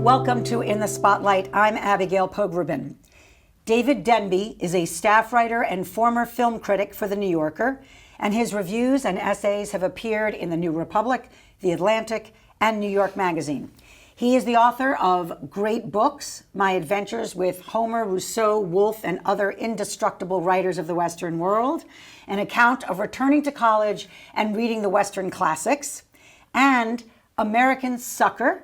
Welcome to In the Spotlight. I'm Abigail Pogrubin. David Denby is a staff writer and former film critic for The New Yorker, and his reviews and essays have appeared in The New Republic, The Atlantic, and New York Magazine. He is the author of great books, My Adventures with Homer, Rousseau, Woolf, and Other Indestructible Writers of the Western World, an account of returning to college and reading the Western classics, and American Sucker,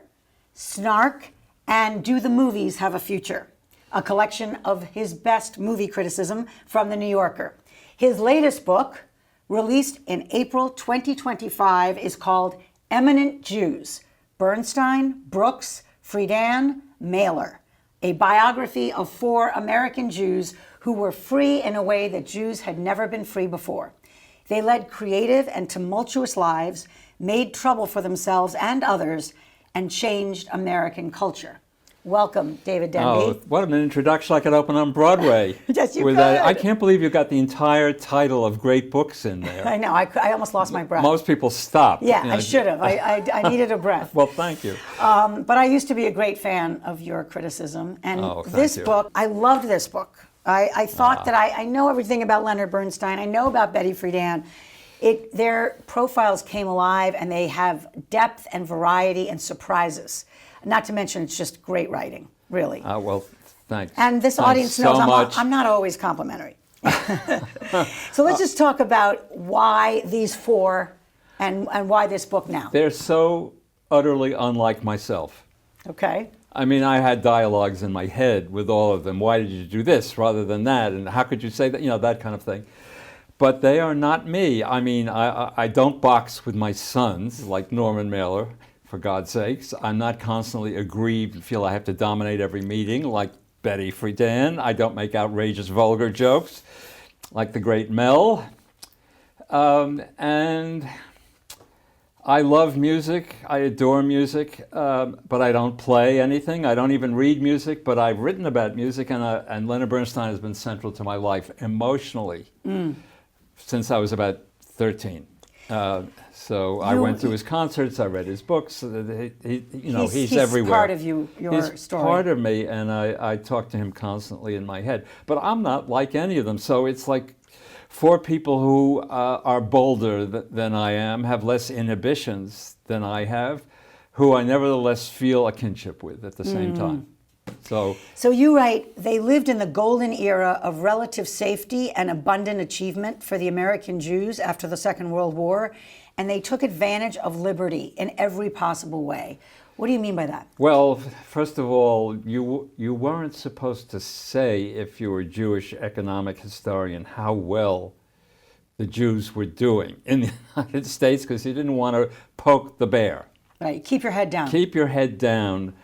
Snark, and Do the Movies Have a Future? A collection of his best movie criticism from The New Yorker. His latest book, released in April 2025, is called Eminent Jews, Bernstein, Brooks, Friedan, Mailer, a biography of 4 American Jews who were free in a way that Jews had never been free before. They led creative and tumultuous lives, made trouble for themselves and others, and changed American culture. Welcome, David Denby. Oh, what an introduction. I could open on Broadway. Yes, you with could. I can't believe you got the entire title of great books in there. I know, I almost lost my breath. Most people stop. Yeah, I should have. I needed a breath. Well, thank you. But I used to be a great fan of your criticism. And this book, I loved this book. I thought that I know everything about Leonard Bernstein. I know about Betty Friedan. Their profiles came alive, and they have depth and variety and surprises. Not to mention, it's just great writing, really. Well, thanks. And this Thanks audience so knows much. I'm not always complimentary. So let's just talk about why these 4 and why this book now. They're so utterly unlike myself. Okay. I mean, I had dialogues in my head with all of them. Why did you do this rather than that? And how could you say that? You know, that kind of thing. But they are not me. I mean, I don't box with my sons like Norman Mailer, for God's sakes. I'm not constantly aggrieved and feel I have to dominate every meeting like Betty Friedan. I don't make outrageous, vulgar jokes like the great Mel. And I love music. I adore music, but I don't play anything. I don't even read music, but I've written about music, and Leonard Bernstein has been central to my life emotionally. Since I was about 13. So I went to his concerts, I read his books. He's everywhere. He's part of your He's story. Part of me, and I talk to him constantly in my head. But I'm not like any of them. So it's like 4 people who are bolder than I am, have less inhibitions than I have, who I nevertheless feel a kinship with at the same time. So you write, they lived in the golden era of relative safety and abundant achievement for the American Jews after the Second World War, and they took advantage of liberty in every possible way. What do you mean by that? Well, first of all, you weren't supposed to say, if you were a Jewish economic historian, how well the Jews were doing in the United States, because you didn't want to poke the bear. Right, keep your head down. Keep your head down.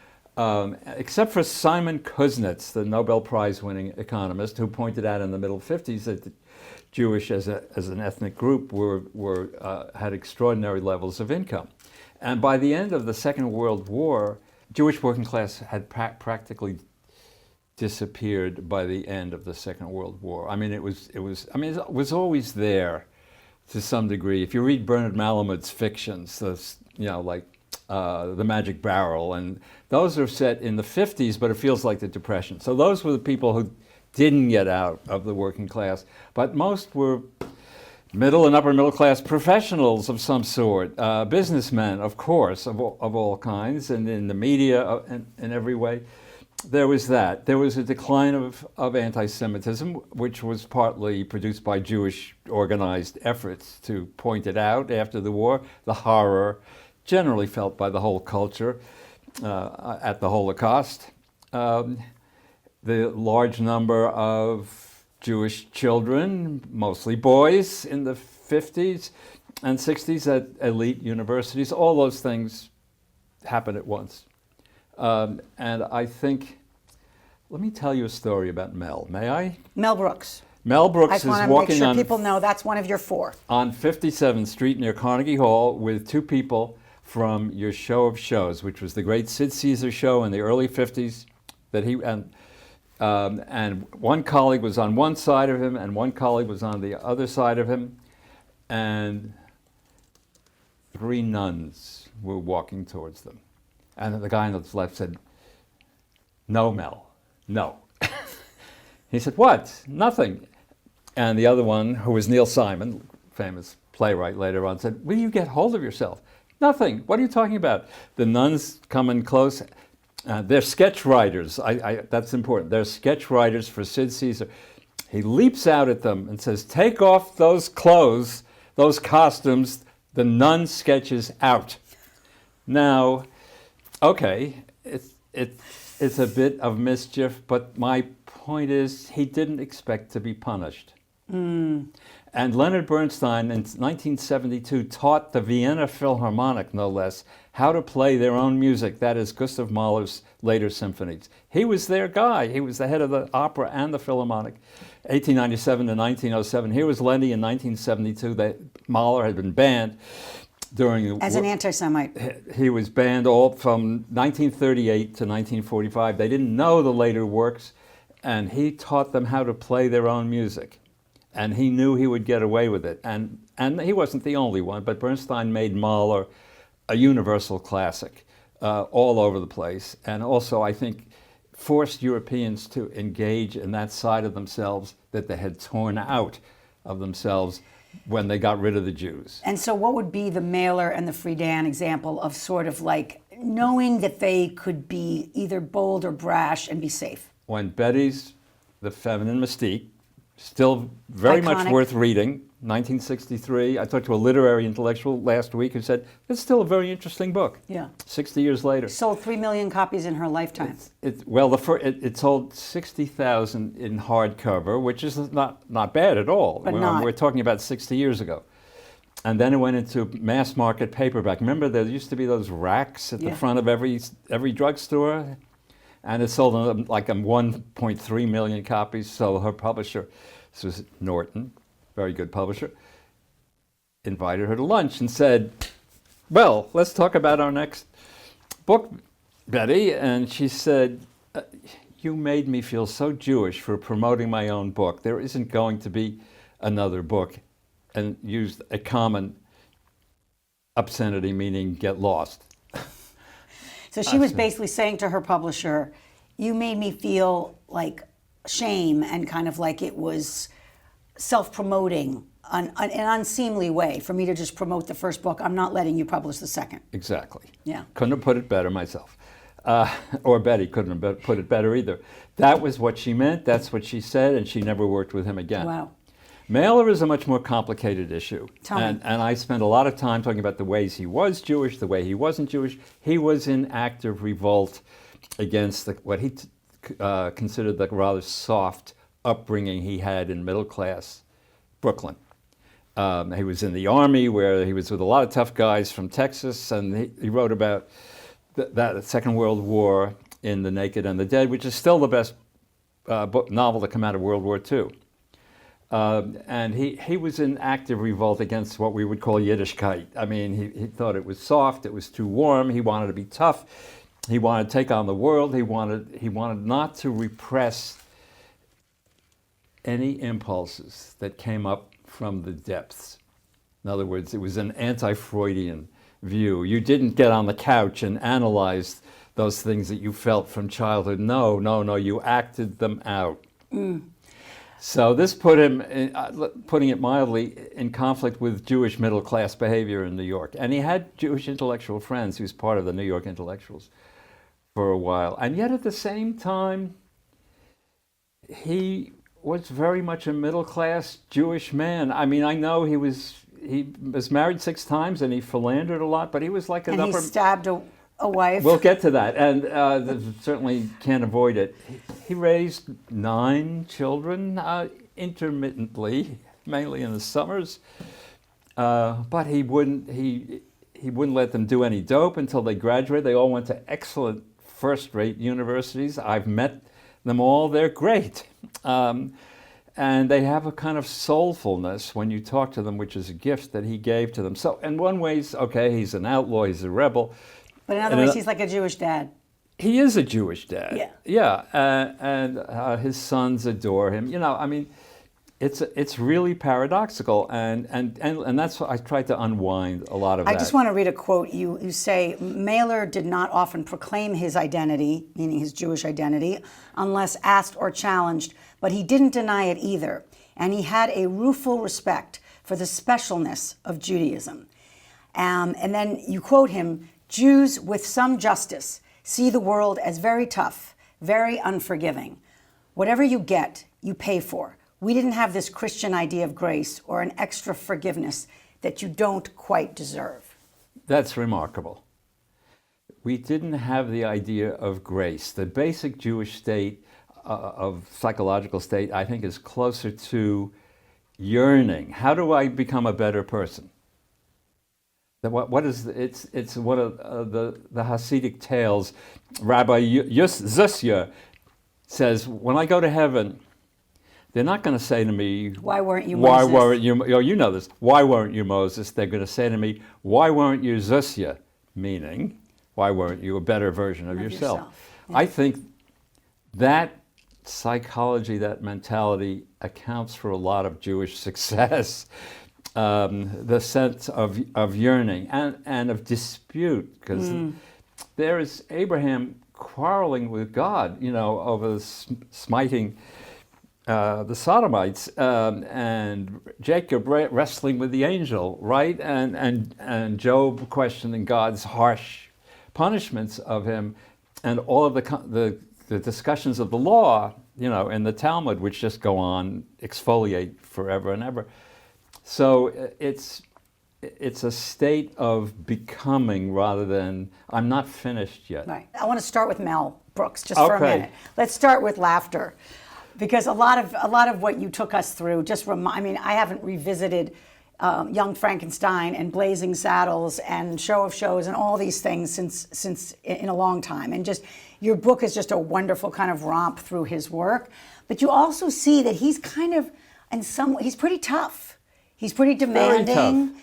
Except for Simon Kuznets, the Nobel Prize-winning economist, who pointed out in the middle 50s that the Jewish as an ethnic group had extraordinary levels of income. And by the end of the Second World War, Jewish working class had practically disappeared by the end of the Second World War. I mean, it was always there to some degree. If you read Bernard Malamud's fictions, The Magic Barrel, and those are set in the 50s, but it feels like the Depression. So those were the people who didn't get out of the working class, but most were middle and upper middle class professionals of some sort, businessmen, of course, of all kinds, and in the media in every way. There was that. There was a decline of anti-Semitism, which was partly produced by Jewish organized efforts to point it out after the war, the horror generally felt by the whole culture at the Holocaust. The large number of Jewish children, mostly boys, in the 50s and 60s at elite universities, all those things happened at once. And I think, let me tell you a story about Mel. May I? Mel Brooks. Mel Brooks is walking on... I just want to make sure people know that's one of your 4. On 57th Street near Carnegie Hall with 2 people from your show of shows, which was the great Sid Caesar show in the early 50s, that he and one colleague was on one side of him and one colleague was on the other side of him, and 3 nuns were walking towards them. And the guy on the left said, No, Mel, no. He said, what? Nothing. And the other one, who was Neil Simon, famous playwright later on, said, will you get hold of yourself? Nothing. What are you talking about? The nuns come in close. They're sketch writers. That's important. They're sketch writers for Sid Caesar. He leaps out at them and says, take off those clothes, those costumes, the nun sketches out. Now, okay, it's a bit of mischief, but my point is he didn't expect to be punished. And Leonard Bernstein in 1972 taught the Vienna Philharmonic, no less, how to play their own music. That is Gustav Mahler's later symphonies. He was their guy. He was the head of the opera and the Philharmonic. 1897 to 1907. Here was Lenny in 1972. Mahler had been banned during as an anti-Semite. He was banned all from 1938 to 1945. They didn't know the later works, and he taught them how to play their own music. And he knew he would get away with it. And he wasn't the only one, but Bernstein made Mahler a universal classic all over the place. And also, I think, forced Europeans to engage in that side of themselves that they had torn out of themselves when they got rid of the Jews. And so what would be the Mahler and the Friedan example of sort of like knowing that they could be either bold or brash and be safe? When Betty's The Feminine Mystique, still very Iconic. much worth reading, 1963. I talked to a literary intellectual last week who said, it's still a very interesting book. Yeah. 60 years later. Sold 3 million copies in her lifetime. It sold 60,000 in hardcover, which is not bad at all. But not. We're talking about 60 years ago. And then it went into mass market paperback. Remember, there used to be those racks at the front of every drugstore? And it sold like 1.3 million copies. So her publisher, this was Norton, very good publisher, invited her to lunch and said, well, let's talk about our next book, Betty. And she said, you made me feel so Jewish for promoting my own book. There isn't going to be another book. And used a common obscenity, meaning get lost. So she was basically saying to her publisher, you made me feel like shame and kind of like it was self-promoting in an unseemly way for me to just promote the first book. I'm not letting you publish the second. Exactly. Yeah. Couldn't have put it better myself. Or Betty couldn't have put it better either. That was what she meant. That's what she said, and she never worked with him again. Wow. Mahler is a much more complicated issue. Tell me. And I spent a lot of time talking about the ways he was Jewish, the way he wasn't Jewish. He was in active revolt against what he considered the rather soft upbringing he had in middle-class Brooklyn. He was in the army where he was with a lot of tough guys from Texas, and he wrote about that Second World War in The Naked and the Dead, which is still the best novel to come out of World War II. And he was in active revolt against what we would call Yiddishkeit. I mean, he thought it was soft, it was too warm, he wanted to be tough, he wanted to take on the world, he wanted not to repress any impulses that came up from the depths. In other words, it was an anti-Freudian view. You didn't get on the couch and analyze those things that you felt from childhood. No, you acted them out. So this put him, putting it mildly, in conflict with Jewish middle-class behavior in New York. And he had Jewish intellectual friends. He was part of the New York intellectuals for a while. And yet at the same time, he was very much a middle-class Jewish man. I mean, I know he was married 6 times and he philandered a lot, but he was like an And he stabbed a wife. We'll get to that, and certainly can't avoid it. He raised 9 children intermittently, mainly in the summers, but he wouldn't let them do any dope until they graduated. They all went to excellent first-rate universities. I've met them all. They're great. And they have a kind of soulfulness when you talk to them, which is a gift that he gave to them. So in one way, okay, he's an outlaw, he's a rebel. But in other ways, he's like a Jewish dad. He is a Jewish dad. Yeah. Yeah, and his sons adore him. You know, I mean, it's really paradoxical, and that's what I tried to unwind a lot of that. I just want to read a quote. You say, Mailer did not often proclaim his identity, meaning his Jewish identity, unless asked or challenged, but he didn't deny it either. And he had a rueful respect for the specialness of Judaism. And then you quote him, Jews with some justice see the world as very tough, very unforgiving. Whatever you get, you pay for. We didn't have this Christian idea of grace or an extra forgiveness that you don't quite deserve. That's remarkable. We didn't have the idea of grace. The basic Jewish state of psychological state, I think, is closer to yearning. How do I become a better person? What is it's one of the Hasidic tales. Rabbi Zusya says, when I go to heaven, they're not going to say to me, why weren't you why Moses? weren't you, oh, you know this, why weren't you Moses? They're going to say to me, why weren't you Zusya? Meaning, why weren't you a better version of yourself? Yeah. I think that psychology, that mentality accounts for a lot of Jewish success. The sense of yearning and of dispute, because there is Abraham quarreling with God, over smiting the Sodomites, and Jacob wrestling with the angel, right? And Job questioning God's harsh punishments of him, and all of the discussions of the law, in the Talmud, which just go on, exfoliate forever and ever. So it's a state of becoming rather than I'm not finished yet. Right. I want to start with Mel Brooks just for a minute. Let's start with laughter, because a lot of what you took us through just I haven't revisited Young Frankenstein and Blazing Saddles and Show of Shows and all these things since in a long time, and just your book is just a wonderful kind of romp through his work. But you also see that he's kind of he's pretty tough. He's pretty demanding.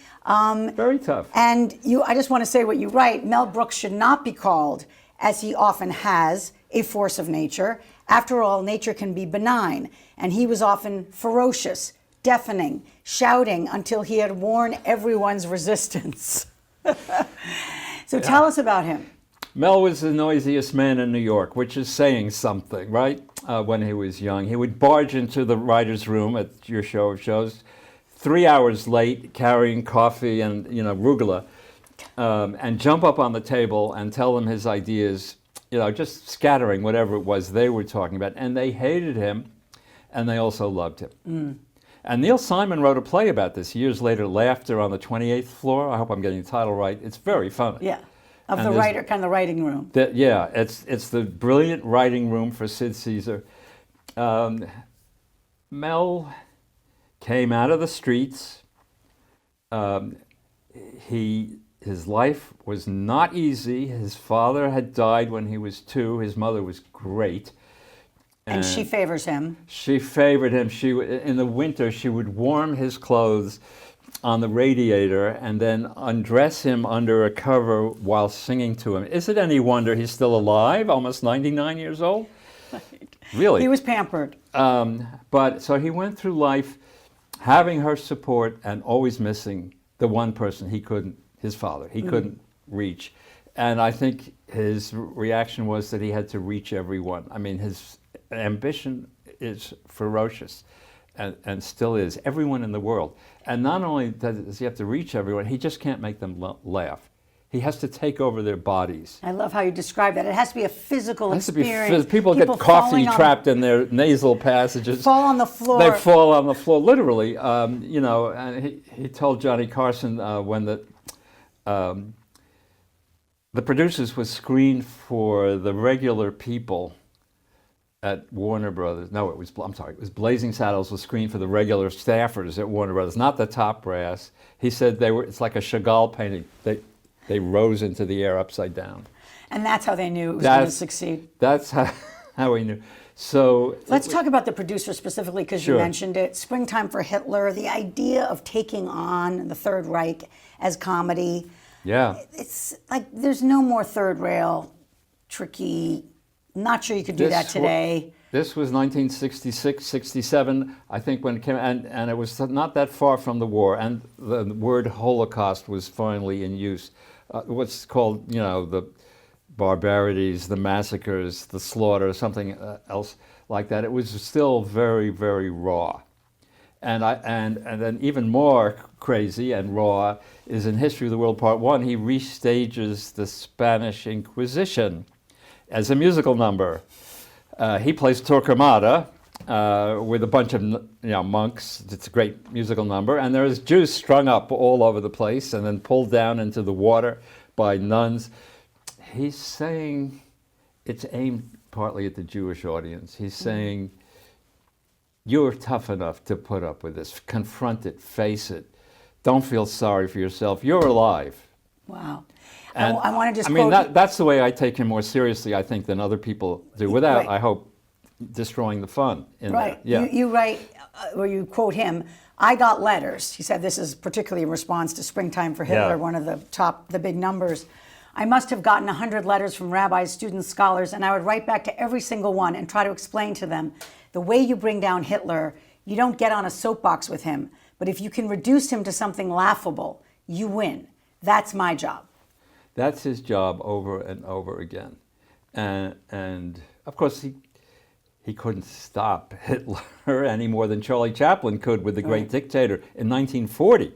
Very tough. And I just want to say what you write. Mel Brooks should not be called, as he often has, a force of nature. After all, nature can be benign. And he was often ferocious, deafening, shouting until he had worn everyone's resistance. So tell us about him. Mel was the noisiest man in New York, which is saying something, right? When he was young. He would barge into the writer's room at your Show of Shows, 3 hours late, carrying coffee and arugula, and jump up on the table and tell them his ideas, just scattering whatever it was they were talking about. And they hated him, and they also loved him. And Neil Simon wrote a play about this years later, Laughter on the 28th Floor. I hope I'm getting the title right. It's very funny. Yeah, of the writer, kind of the writing room. It's the brilliant writing room for Sid Caesar. Mel came out of the streets. His life was not easy. His father had died when he was 2. His mother was great. And she favors him. She favored him. In the winter, she would warm his clothes on the radiator and then undress him under a cover while singing to him. Is it any wonder he's still alive, almost 99 years old? Right. Really? He was pampered. But so he went through life having her support and always missing the one person his father, he couldn't reach. And I think his reaction was that he had to reach everyone. I mean, his ambition is ferocious and still is, everyone in the world. And not only does he have to reach everyone, he just can't make them laugh. He has to take over their bodies. I love how you describe that. It has to be a physical experience. People get coffee trapped in their nasal passages. Fall on the floor. They fall on the floor, literally. And he told Johnny Carson when the producers was screened for the regular people at Warner Brothers. No, it was Blazing Saddles was screened for the regular staffers at Warner Brothers, not the top brass. He said it's like a Chagall painting. They rose into the air upside down. And that's how they knew it was going to succeed. That's how we knew. So let's talk about the producer specifically, because you mentioned it. Springtime for Hitler, the idea of taking on the Third Reich as comedy. Yeah. It's like there's no more third rail, tricky. Not sure you could do that today. This was 1966, 67, I think, when it came, and it was not that far from the war, and the word Holocaust was finally in use. What's called, the barbarities, the massacres, the slaughter, something else like that. It was still very, very raw. And then even more crazy and raw is in History of the World Part 1, he restages the Spanish Inquisition as a musical number. He plays Torquemada with a bunch of monks. It's a great musical number. And there's Jews strung up all over the place and then pulled down into the water by nuns. He's saying it's aimed partly at the Jewish audience. He's saying, you're tough enough to put up with this. Confront it, face it. Don't feel sorry for yourself. You're alive. Wow. And I want to just that's the way I take him more seriously, I think, than other people do, without, I hope, destroying the fun in there. Yeah. You write, or you quote him, I got letters. He said this is particularly in response to Springtime for Hitler, one of the big numbers. I must have gotten 100 letters from rabbis, students, scholars, and I would write back to every single one and try to explain to them, the way you bring down Hitler, you don't get on a soapbox with him, but if you can reduce him to something laughable, you win. That's my job. That's his job over and over again. And of course, he couldn't stop Hitler any more than Charlie Chaplin could with The Great Dictator in 1940,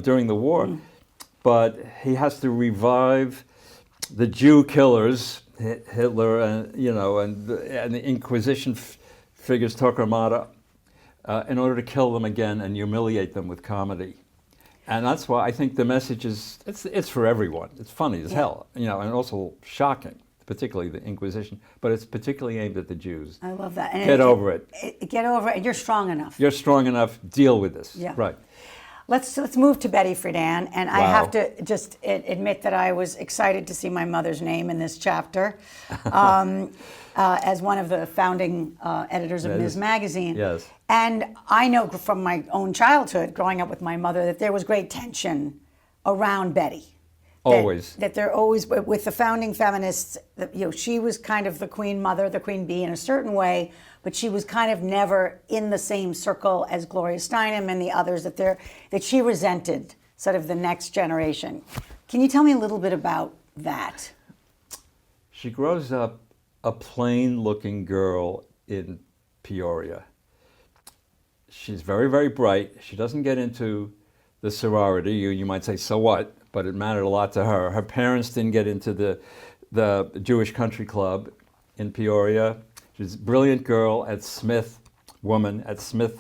during the war. But he has to revive the Jew killers, Hitler, and the Inquisition figures, Torquemada, in order to kill them again and humiliate them with comedy. And that's why I think the message is, it's for everyone. It's funny as hell, and also shocking, particularly the Inquisition, but it's particularly aimed at the Jews. I love that. Get over it. Get over it, and you're strong enough. You're strong enough, deal with this. Yeah. Right. Let's move to Betty Friedan, and I have to just admit that I was excited to see my mother's name in this chapter. As one of the founding editors of Ms. Magazine. Yes. And I know from my own childhood, growing up with my mother, that there was great tension around Betty. Always. That there always, with the founding feminists, she was kind of the queen mother, the queen bee in a certain way, but she was kind of never in the same circle as Gloria Steinem and the others that she resented, sort of the next generation. Can you tell me a little bit about that? She grows up a plain-looking girl in Peoria. She's very, very bright. She doesn't get into the sorority. You might say, so what? But it mattered a lot to her. Her parents didn't get into the Jewish Country Club in Peoria. She's a brilliant girl at Smith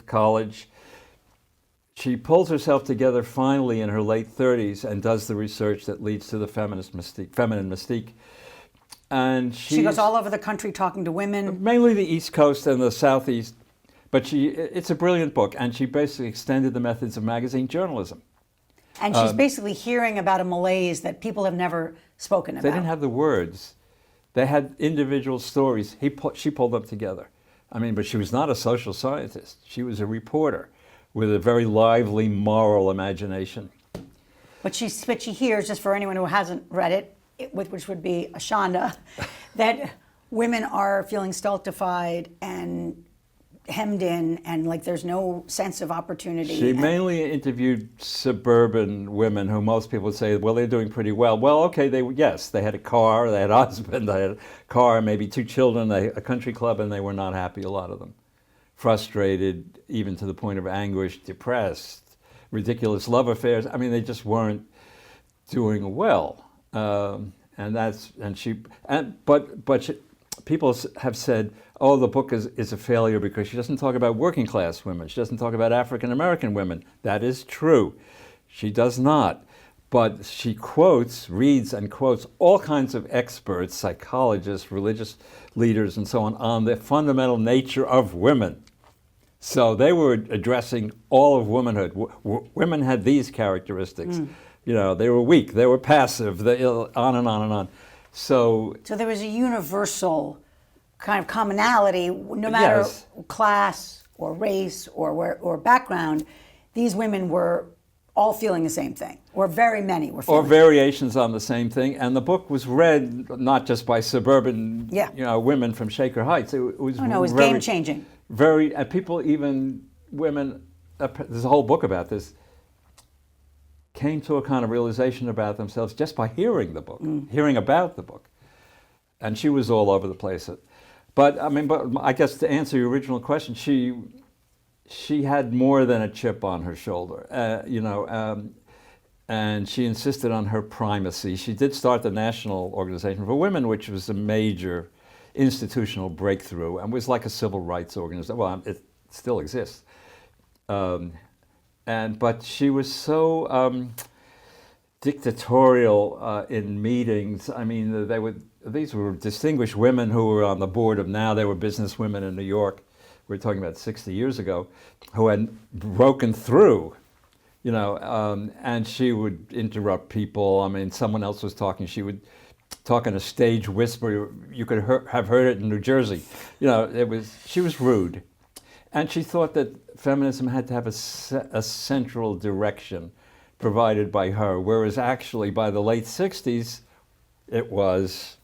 College. She pulls herself together finally in her late 30s and does the research that leads to the feminine mystique. And she goes all over the country talking to women. Mainly the East Coast and the Southeast. But it's a brilliant book, and she basically extended the methods of magazine journalism. And she's basically hearing about a malaise that people have never spoken about. They didn't have the words. They had individual stories. She pulled them together. But she was not a social scientist. She was a reporter with a very lively moral imagination. But she hears, just for anyone who hasn't read it, which would be Ashanda, that women are feeling stultified and hemmed in, and like there's no sense of opportunity. She mainly interviewed suburban women who most people would say, well, they're doing pretty well. Well, okay, they had a car, they had a husband, they had a car, maybe 2 children, a country club, and they were not happy, a lot of them. Frustrated, even to the point of anguish, depressed, ridiculous love affairs. They just weren't doing well. People have said, oh, the book is a failure because she doesn't talk about working class women. She doesn't talk about African American women. That is true. She does not. But she reads and quotes all kinds of experts, psychologists, religious leaders, and so on the fundamental nature of women. So they were addressing all of womanhood. Women had these characteristics. They were weak, they were passive, on and on and on. So there was a universal kind of commonality, no matter class or race or background. These women were all feeling the same thing, or very many were or feeling. variations on the same thing. And the book was read not just by suburban, Yeah. women from Shaker Heights. It was Oh no, it was very, game changing. and people, even women, there's a whole book about this, came to a kind of realization about themselves just by hearing the book, hearing about the book. And she was all over the place. But I guess to answer your original question, she had more than a chip on her shoulder, and she insisted on her primacy. She did start the National Organization for Women, which was a major institutional breakthrough and was like a civil rights organization. Well, it still exists. But she was so dictatorial in meetings. I mean, these were distinguished women who were on the board of Now. They were business women in New York. We're talking about 60 years ago, who had broken through, and she would interrupt people. I mean, someone else was talking. She would talk in a stage whisper. You could have heard it in New Jersey. She was rude. And she thought that feminism had to have a central direction provided by her, whereas actually by the late 60s, it was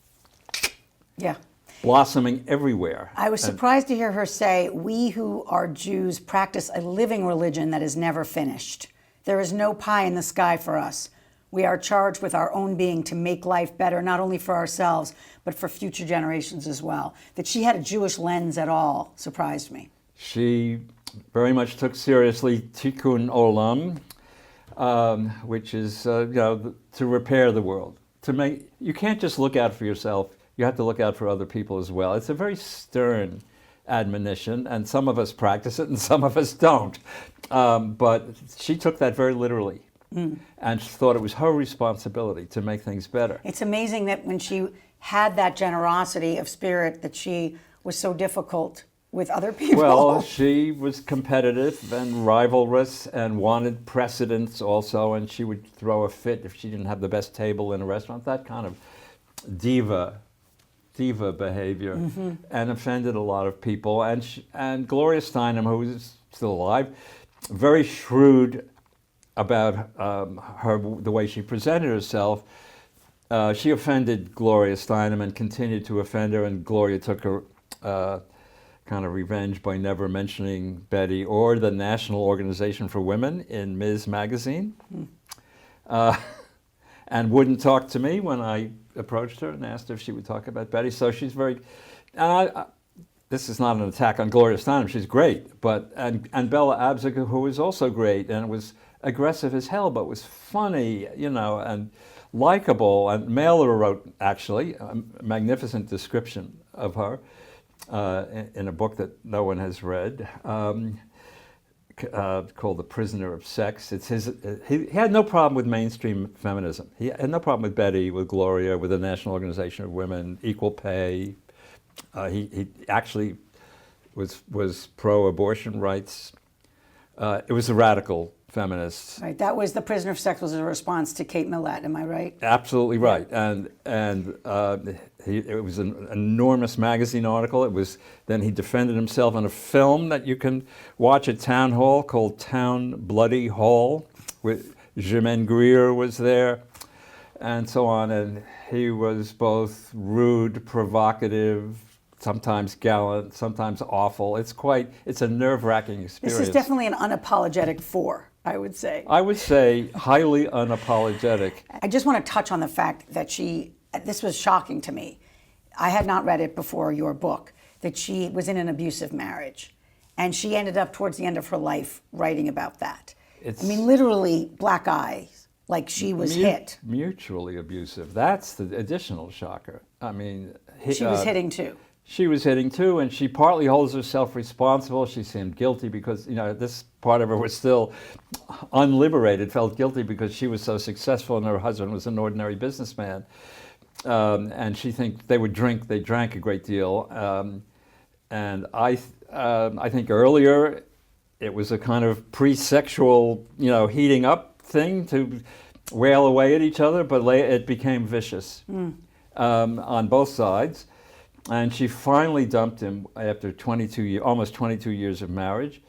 blossoming everywhere. I was surprised to hear her say, "We who are Jews practice a living religion that is never finished. There is no pie in the sky for us. We are charged with our own being to make life better, not only for ourselves, but for future generations as well." That she had a Jewish lens at all surprised me. She very much took seriously tikkun olam, which is to repair the world. You can't just look out for yourself. You have to look out for other people as well. It's a very stern admonition, and some of us practice it and some of us don't. But she took that very literally, and she thought it was her responsibility to make things better. It's amazing that when she had that generosity of spirit, that she was so difficult with other people. Well, she was competitive and rivalrous and wanted precedence also, and she would throw a fit if she didn't have the best table in a restaurant. That kind of diva behavior, and offended a lot of people. And Gloria Steinem, who is still alive, very shrewd about the way she presented herself. She offended Gloria Steinem and continued to offend her, and Gloria took her kind of revenge by never mentioning Betty or the National Organization for Women in Ms. Magazine, and wouldn't talk to me when I approached her and asked her if she would talk about Betty. So she's very, this is not an attack on Gloria Steinem, she's great, and Bella Abzug, who was also great and was aggressive as hell, but was funny, and likable. And Mailer wrote, actually, a magnificent description of her in a book that no one has read, called The Prisoner of Sex. It's he had no problem with mainstream feminism. He had no problem with Betty, with Gloria, with the National Organization of Women, equal pay. He actually was pro-abortion rights. It was a radical feminist. Right, that was The Prisoner of Sex was a response to Kate Millett, am I right? Absolutely right, and it was an enormous magazine article. Then he defended himself in a film that you can watch at Town Hall called Town Bloody Hall, with Germaine Greer was there, and so on. And he was both rude, provocative, sometimes gallant, sometimes awful. It's a nerve-wracking experience. This is definitely an unapologetic for, I would say. I would say highly unapologetic. I just want to touch on the fact that this was shocking to me. I had not read it before your book, that she was in an abusive marriage. And she ended up towards the end of her life writing about that. Literally black eyes, like she was hit. Mutually abusive. That's the additional shocker. She was hitting too. She was hitting too, and she partly holds herself responsible. She seemed guilty because, this part of her was still unliberated, felt guilty because she was so successful and her husband was an ordinary businessman. And she thinks they drank a great deal. And I think earlier it was a kind of pre-sexual, heating up thing to wail away at each other, but it became vicious on both sides. And she finally dumped him after almost 22 years of marriage,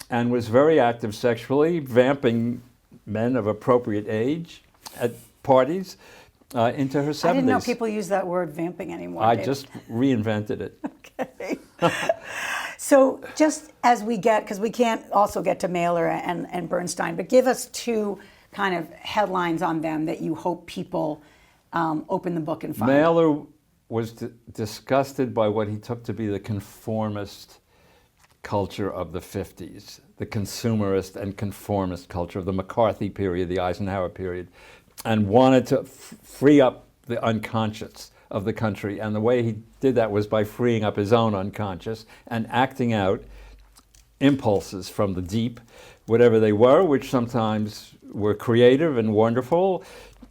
and was very active sexually, vamping men of appropriate age at parties into her 70s. I didn't know people use that word vamping anymore. I David. just reinvented it. Okay. So just as we get, because we can't also get to Mailer and Bernstein, but give us two kind of headlines on them that you hope people open the book and find. Mailer was disgusted by what he took to be the conformist culture of the 50s, the consumerist and conformist culture of the McCarthy period, the Eisenhower period, and wanted to free up the unconscious of the country. And the way he did that was by freeing up his own unconscious and acting out impulses from the deep, whatever they were, which sometimes were creative and wonderful,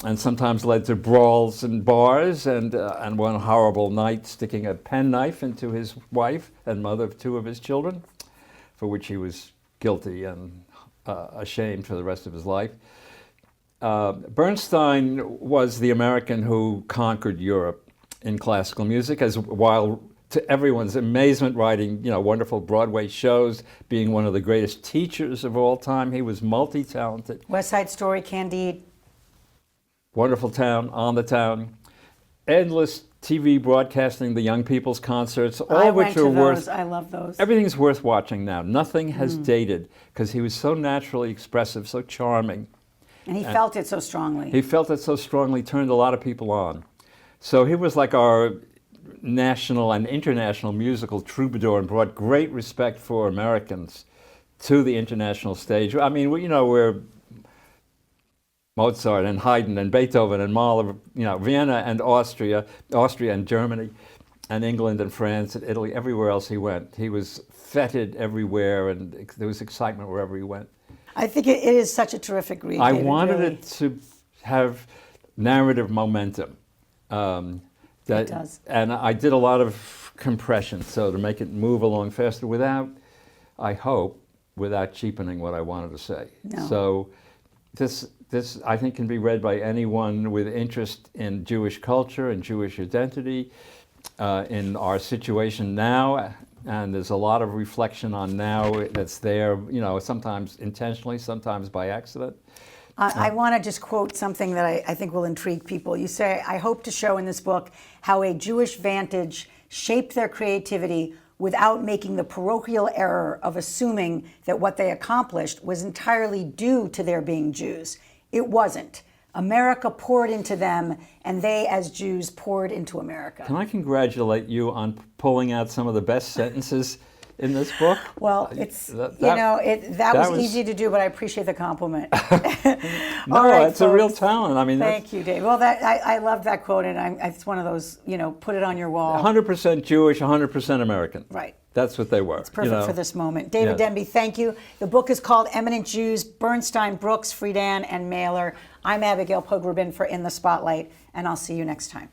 and sometimes led to brawls in bars, and one horrible night sticking a penknife into his wife and mother of two of his children, for which he was guilty and ashamed for the rest of his life. Bernstein was the American who conquered Europe in classical music, while to everyone's amazement writing, wonderful Broadway shows, being one of the greatest teachers of all time. He was multi-talented. West Side Story, Candide. Wonderful Town, On the Town, endless TV broadcasting, the young people's concerts, all which are worth. I love those. Everything's worth watching now. Nothing has dated because he was so naturally expressive, so charming. And he felt it so strongly. He felt it so strongly, turned a lot of people on. So he was like our national and international musical troubadour and brought great respect for Americans to the international stage. I mean, we're Mozart and Haydn and Beethoven and Mahler, Vienna and Austria and Germany and England and France and Italy, everywhere else he went. He was feted everywhere, and there was excitement wherever he went. I think it is such a terrific read. I David, wanted really. it to have narrative momentum. It does. And I did a lot of compression, so to make it move along faster without cheapening what I wanted to say. No. So this I think can be read by anyone with interest in Jewish culture and Jewish identity, in our situation now. And there's a lot of reflection on now that's there, sometimes intentionally, sometimes by accident. I want to just quote something that I think will intrigue people. You say, I hope to show in this book how a Jewish vantage shaped their creativity without making the parochial error of assuming that what they accomplished was entirely due to their being Jews. It wasn't. America poured into them, and they, as Jews, poured into America. Can I congratulate you on pulling out some of the best sentences in this book? Well, that was easy to do, but I appreciate the compliment. No, it's a real talent. I mean, thank you, Dave. Well, I love that quote, and it's one of those, put it on your wall. 100% Jewish, 100% American. Right. That's what they were. It's perfect for this moment. David Denby, thank you. The book is called Eminent Jews, Bernstein, Brooks, Friedan, and Mailer. I'm Abigail Pogrebin for In the Spotlight, and I'll see you next time.